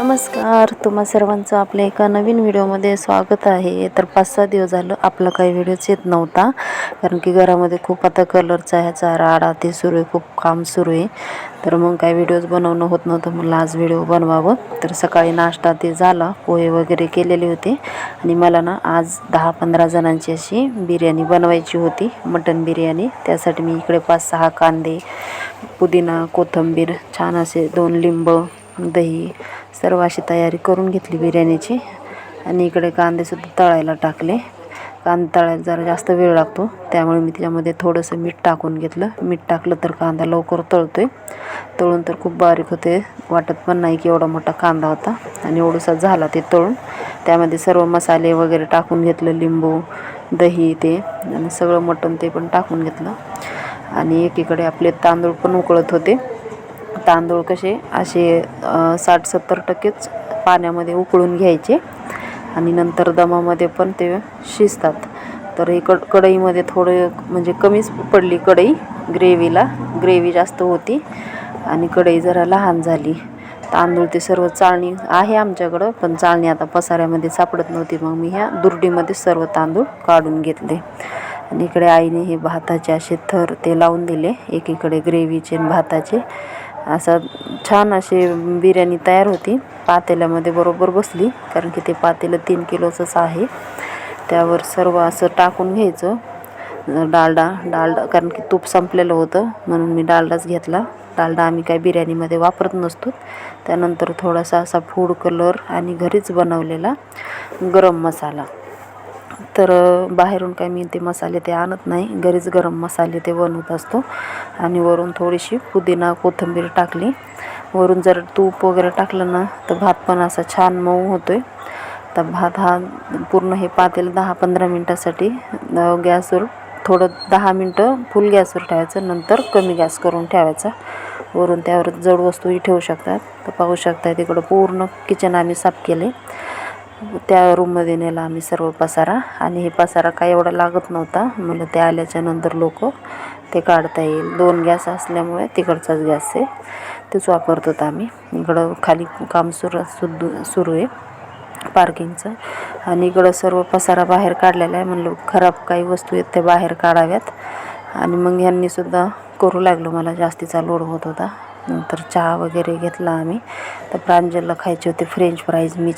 नमस्कार, तुम्हा सर्वांचं आपल्या एका नवीन व्हिडिओमध्ये स्वागत आहे. तर 5-6 दिवस झालं आपला काही व्हिडिओच येत नव्हता, कारण की घरामध्ये खूप आता कलरचा ह्याचा राडा ते सुरू आहे, खूप काम सुरू आहे. तर मग काही व्हिडिओज बनवणं होत नव्हतं, म्हणलं आज व्हिडिओ बनवावं. तर सकाळी नाश्ता ते झाला, पोहे वगैरे केलेले होते आणि मला ना आज 10-15 जणांची अशी बिर्याणी बनवायची होती, मटण बिर्याणी. त्यासाठी मी इकडे 5-6 कांदे, पुदिना, कोथिंबीर, छान असे 2 लिंब, दही सर्व अशी तयारी करून घेतली बिर्याणीची. आणि इकडे कांदेसुद्धा तळायला टाकले. कांदा तळायला जरा जास्त वेळ लागतो, त्यामुळे मी त्याच्यामध्ये थोडंसं मीठ टाकून घेतलं. मीठ टाकलं तर कांदा लवकर तळतो आहे. तळून तर खूप बारीक होते, वाटत पण नाही की एवढा मोठा कांदा होता. आणि एवढंसा झाला ते तळून. त्यामध्ये सर्व मसाले वगैरे टाकून घेतलं, लिंबू, दही ते आणि सगळं मटण ते पण टाकून घेतलं. आणि एकीकडे आपले तांदूळ पण उकळत होते. तांदूळ कसे असे 60-70% पाण्यामध्ये उकळून घ्यायचे आणि नंतर दमामध्ये पण ते शिजतात. तर कढईमध्ये थोडं म्हणजे कमीच पडली कढई ग्रेव्हीला, ग्रेव्ही जास्त होती आणि कढई जरा लहान झाली. तांदूळ ते सर्व चाळणी आहे आमच्याकडं, पण चाळणी आता पसाऱ्यामध्ये सापडत नव्हती, मग मी ह्या दुरडीमध्ये सर्व तांदूळ काढून घेतले. आणि इकडे आईने हे भाताचे असे थर ते लावून दिले, एकीकडे ग्रेव्हीचे आणि भाताचे. असं छान अशी बिर्याणी तयार होती. पातेल्यामध्ये बरोबर बसली, कारण की ते पातेलं 3 किलोचंच आहे. त्यावर सर्व असं टाकून घ्यायचं. डालडा कारण की तूप संपलेलं होतं, म्हणून मी डालडाच घेतला. डालडा आम्ही काही बिर्याणीमध्ये वापरत नसतो. त्यानंतर थोडासा असा फूड कलर आणि घरीच बनवलेला गरम मसाला. तर बाहेरून काय मी ते मसाले ते आणत नाही, घरीच गरम मसाले ते बनवत असतो. आणि वरून थोडीशी पुदिना, कोथिंबीर टाकली. वरून जर तूप वगैरे टाकलं ना तर भात पण असा छान मऊ होतो आहे. तर भात हा पूर्ण हे पातेलं 10-15 मिनटासाठी गॅसवर थोडं 10 मिनटं फुल गॅसवर ठेवायचं, नंतर कमी गॅस करून ठेवायचा. वरून त्यावर जड वस्तूही ठेवू शकतात. तर पाहू शकता तिकडं पूर्ण किचन आम्ही साफ केले. त्या रूममध्ये नेला आम्ही सर्व पसारा. आणि हे पसारा काय एवढा लागत नव्हता, मला ते आल्याच्या नंतर लोक ते काढता येईल. 2 गॅस असल्यामुळे तिकडचाच गॅस आहे, तेच वापरतो आम्ही. इकडं खाली काम सुरू आहे पार्किंगचं. आणि इकडं सर्व पसारा बाहेर काढलेला आहे. म्हणलं खराब काही वस्तू आहेत त्या बाहेर काढाव्यात. आणि मग ह्यांनीसुद्धा करू लागलो, मला जास्तीचा लोड होत होता. नंतर चहा वगैरे घेतला आम्ही. तर प्रांजलला खायचे होते फ्रेंच फ्राईज, मी